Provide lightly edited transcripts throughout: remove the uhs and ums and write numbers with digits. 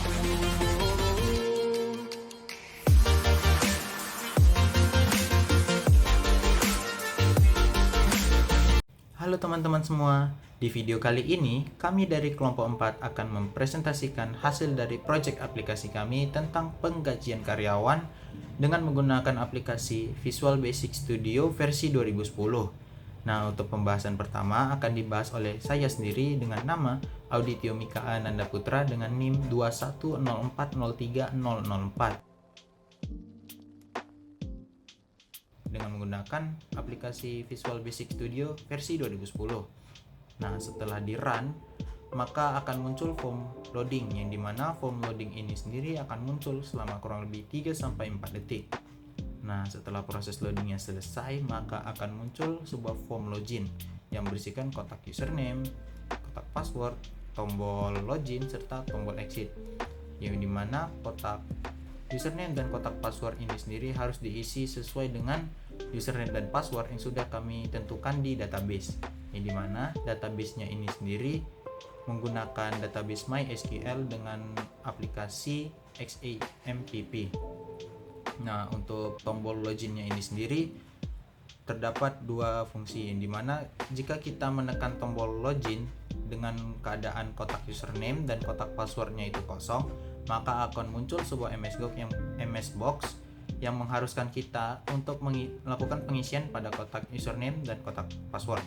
Halo teman-teman semua, di video kali ini kami dari kelompok 4 akan mempresentasikan hasil dari proyek aplikasi kami tentang penggajian karyawan dengan menggunakan aplikasi Visual Basic Studio versi 2010. Nah, untuk pembahasan pertama akan dibahas oleh saya sendiri dengan nama Auditio Mika Ananda Putra dengan NIM 210403004. Dengan menggunakan aplikasi Visual Basic Studio versi 2010. Nah, setelah di run, maka akan muncul form loading, yang dimana form loading ini sendiri akan muncul selama kurang lebih 3-4 detik. Nah, setelah proses loadingnya selesai, maka akan muncul sebuah form login yang berisikan kotak username, kotak password, tombol login, serta tombol exit, yang dimana kotak username dan kotak password ini sendiri harus diisi sesuai dengan username dan password yang sudah kami tentukan di database, yang dimana databasenya ini sendiri menggunakan database MySQL dengan aplikasi XAMPP. Nah, untuk tombol loginnya ini sendiri terdapat dua fungsi, yang dimana jika kita menekan tombol login dengan keadaan kotak username dan kotak passwordnya itu kosong, maka akan muncul sebuah MS Box yang mengharuskan kita untuk melakukan pengisian pada kotak username dan kotak password.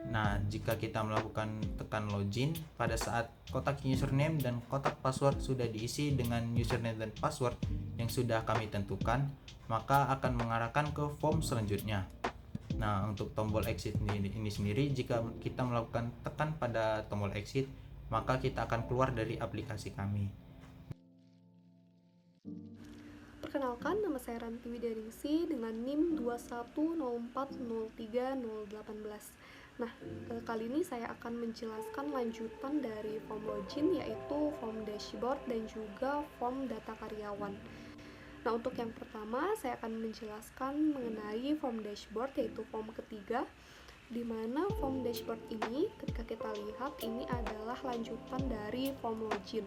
Nah, jika kita melakukan tekan login pada saat kotak username dan kotak password sudah diisi dengan username dan password yang sudah kami tentukan, maka akan mengarahkan ke form selanjutnya. Nah, untuk tombol exit ini sendiri, jika kita melakukan tekan pada tombol exit, maka kita akan keluar dari aplikasi kami. Perkenalkan, nama saya Ranti Widaningsi dengan NIM 210403018. Nah, kali ini saya akan menjelaskan lanjutan dari form login, yaitu form dashboard dan juga form data karyawan. Nah, untuk yang pertama saya akan menjelaskan mengenai form dashboard, yaitu form ketiga, di mana form dashboard ini ketika kita lihat ini adalah lanjutan dari form login.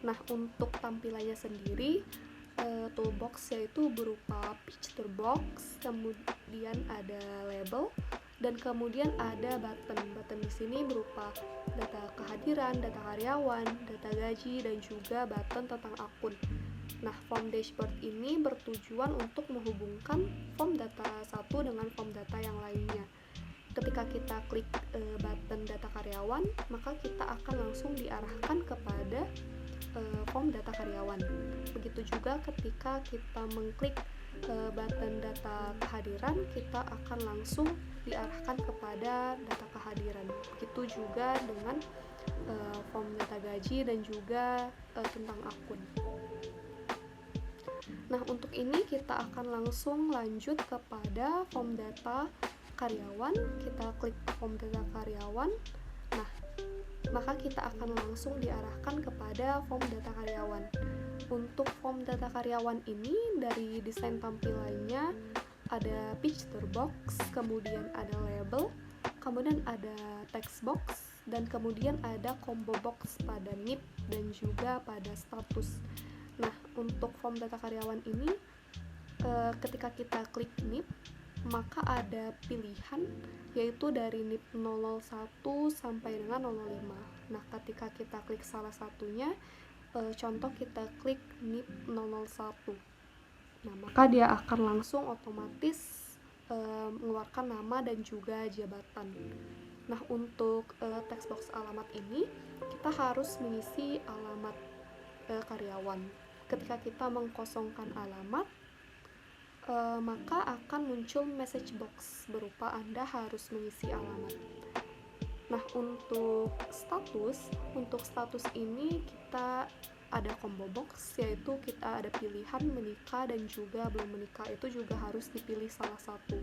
Nah, untuk tampilannya sendiri, toolbox yaitu berupa picture box, kemudian ada label, dan kemudian ada button di sini berupa data kehadiran, data karyawan, data gaji, dan juga button tentang akun. Nah, form dashboard ini bertujuan untuk menghubungkan form data satu dengan form data yang lainnya. Ketika kita klik button data karyawan, maka kita akan langsung diarahkan kepada form data karyawan. Begitu juga ketika kita mengklik button data kehadiran, kita akan langsung diarahkan kepada data kehadiran. Begitu juga dengan form data gaji dan juga tentang akun. Nah, untuk ini kita akan langsung lanjut kepada form data karyawan. Kita klik form data karyawan. Nah, maka kita akan langsung diarahkan kepada form data karyawan. Untuk form data karyawan ini, dari desain tampilannya ada picture box, kemudian ada label, kemudian ada text box, dan kemudian ada combo box pada NIP dan juga pada status. Nah, untuk form data karyawan ini, ketika kita klik NIP, maka ada pilihan yaitu dari NIP 001 sampai dengan 005. Nah, ketika kita klik salah satunya, contoh kita klik NIP 001. Nah, maka dia akan langsung otomatis mengeluarkan nama dan juga jabatan. Nah, untuk text box alamat ini, kita harus mengisi alamat karyawan. Ketika kita mengkosongkan alamat, maka akan muncul message box berupa Anda harus mengisi alamat. Nah, untuk status ini kita ada combo box, yaitu kita ada pilihan menikah dan juga belum menikah, itu juga harus dipilih salah satu.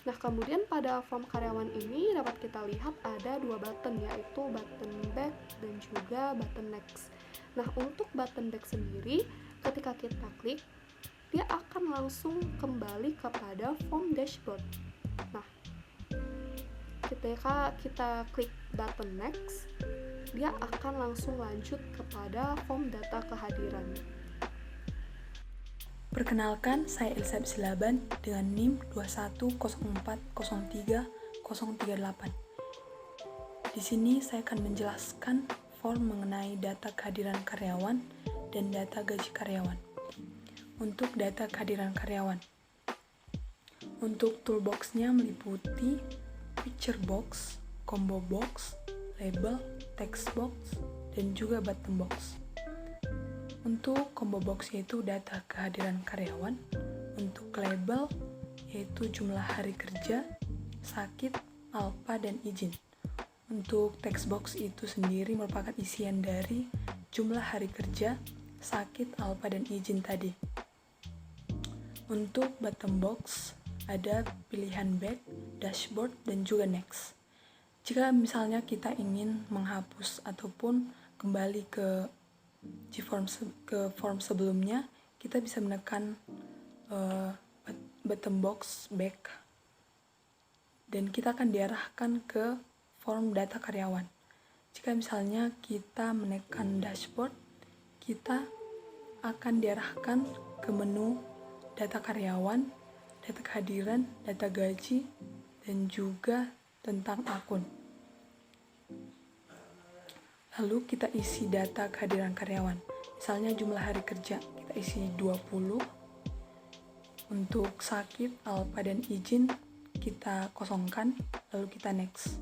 Nah, kemudian pada form karyawan ini dapat kita lihat ada dua button, yaitu button back dan juga button next. Nah, untuk button back sendiri, ketika kita klik, dia akan langsung kembali kepada form dashboard. Nah, ketika kita klik button next, dia akan langsung lanjut kepada form data kehadiran. Perkenalkan, saya Elizabeth Silaban dengan NIM 210403038. Di sini saya akan menjelaskan form mengenai data kehadiran karyawan dan data gaji karyawan. Untuk data kehadiran karyawan, untuk toolbox-nya meliputi picture box, combo box, label, text box, dan juga button box. Untuk combo box yaitu data kehadiran karyawan, untuk label yaitu jumlah hari kerja, sakit, alfa, dan izin. Untuk text box itu sendiri merupakan isian dari jumlah hari kerja, sakit, alfa, dan izin tadi. Untuk button box ada pilihan back, dashboard, dan juga next. Jika misalnya kita ingin menghapus ataupun kembali ke form sebelumnya, kita bisa menekan button box back dan kita akan diarahkan ke form data karyawan. Jika misalnya kita menekan dashboard, kita akan diarahkan ke menu data karyawan, data kehadiran, data gaji, dan juga tentang akun. Lalu kita isi data kehadiran karyawan. Misalnya jumlah hari kerja, kita isi 20. Untuk sakit, alfa, dan izin kita kosongkan, lalu kita next.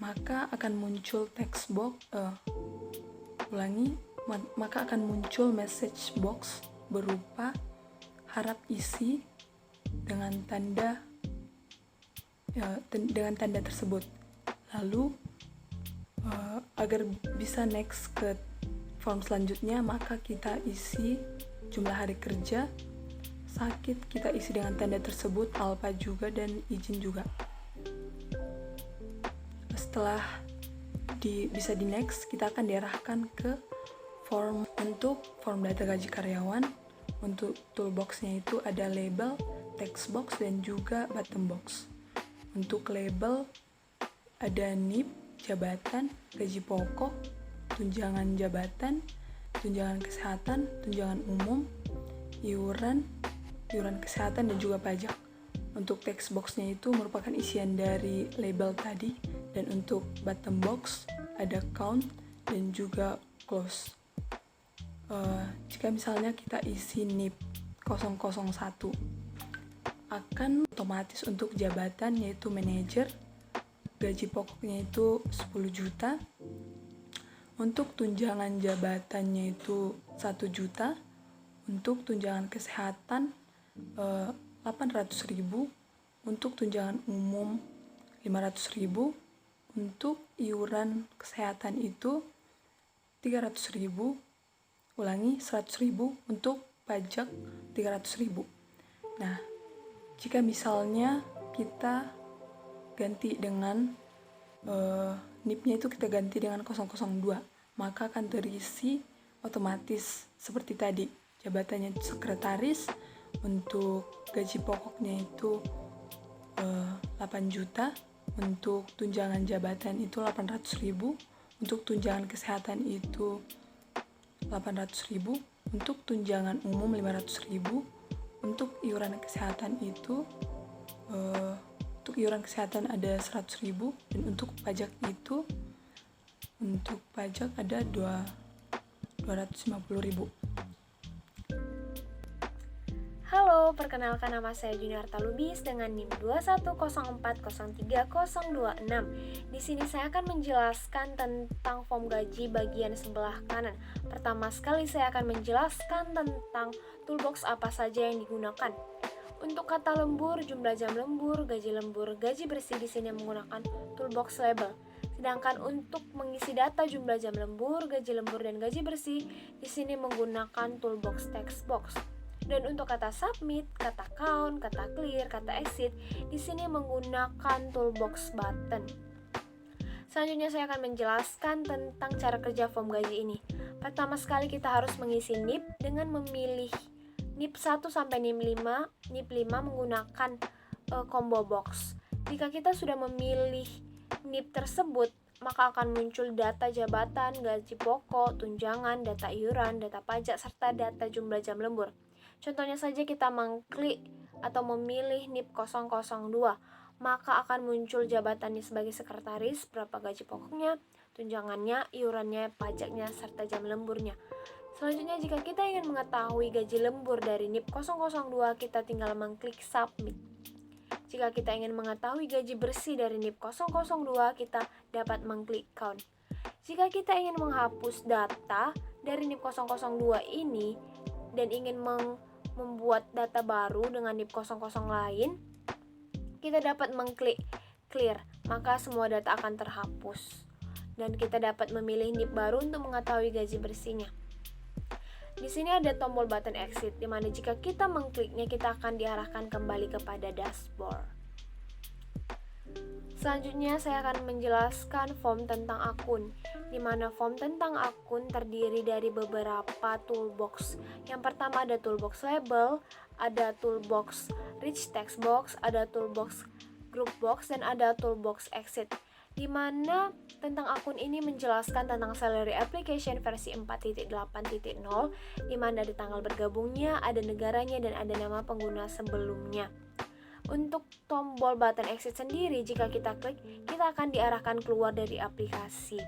Maka akan muncul text box, maka akan muncul message box berupa harap isi dengan tanda tersebut. Lalu agar bisa next ke form selanjutnya, maka kita isi jumlah hari kerja, sakit kita isi dengan tanda tersebut, alfa juga, dan izin juga. Setelah bisa di next, kita akan diarahkan ke form. Untuk form data gaji karyawan, untuk toolbox-nya itu ada label, text box, dan juga button box. Untuk label ada NIP, jabatan, gaji pokok, tunjangan jabatan, tunjangan kesehatan, tunjangan umum, iuran kesehatan, dan juga pajak. Untuk text box-nya itu merupakan isian dari label tadi, dan untuk button box ada count dan juga close. Jika misalnya kita isi NIP 001, akan otomatis untuk jabatan yaitu manajer, gaji pokoknya itu 10 juta, untuk tunjangan jabatannya itu 1 juta, untuk tunjangan kesehatan 800.000, untuk tunjangan umum 500.000, untuk iuran kesehatan itu 300.000, 100.000, untuk pajak 300.000. Nah, jika misalnya kita ganti dengan NIP-nya itu kita ganti dengan 002, maka akan terisi otomatis seperti tadi. Jabatannya itu sekretaris, untuk gaji pokoknya itu 8 juta, untuk tunjangan jabatan itu 800.000, untuk tunjangan kesehatan itu 800.000, untuk tunjangan umum 500.000, untuk iuran kesehatan itu untuk iuran kesehatan ada 100.000, dan untuk pajak itu ada 250.000. Halo, perkenalkan nama saya Juniarta Lubis dengan NIM 210403036. Di sini saya akan menjelaskan tentang form gaji bagian sebelah kanan. Pertama sekali saya akan menjelaskan tentang toolbox apa saja yang digunakan. Untuk kata lembur, jumlah jam lembur, gaji bersih di sini menggunakan toolbox label. Sedangkan untuk mengisi data jumlah jam lembur, dan gaji bersih di sini menggunakan toolbox text box. Dan untuk kata submit, kata count, kata clear, kata exit di sini menggunakan toolbox button. Selanjutnya saya akan menjelaskan tentang cara kerja form gaji ini. Pertama sekali kita harus mengisi NIP dengan memilih NIP 1 sampai NIP 5. NIP 5 menggunakan combo box. Jika kita sudah memilih NIP tersebut, maka akan muncul data jabatan, gaji pokok, tunjangan, data iuran, data pajak, serta data jumlah jam lembur. Contohnya saja kita mengklik atau memilih NIP 002, maka akan muncul jabatannya sebagai sekretaris, berapa gaji pokoknya, tunjangannya, iurannya, pajaknya, serta jam lemburnya. Selanjutnya, jika kita ingin mengetahui gaji lembur dari NIP 002, kita tinggal mengklik submit. Jika kita ingin mengetahui gaji bersih dari NIP 002, kita dapat mengklik count. Jika kita ingin menghapus data dari NIP 002 ini dan ingin membuat data baru dengan NIP 00 lain, kita dapat mengklik clear, maka semua data akan terhapus. Dan kita dapat memilih NIP baru untuk mengetahui gaji bersihnya. Di sini ada tombol button exit, di mana jika kita mengkliknya, kita akan diarahkan kembali kepada dashboard. Selanjutnya, saya akan menjelaskan form tentang akun, di mana form tentang akun terdiri dari beberapa toolbox. Yang pertama ada toolbox label, ada toolbox rich text box, ada toolbox group box, dan ada toolbox exit. Di mana tentang akun ini menjelaskan tentang salary application versi 4.8.0, di mana ada tanggal bergabungnya, ada negaranya, dan ada nama pengguna sebelumnya. Untuk tombol button exit sendiri, jika kita klik, kita akan diarahkan keluar dari aplikasi.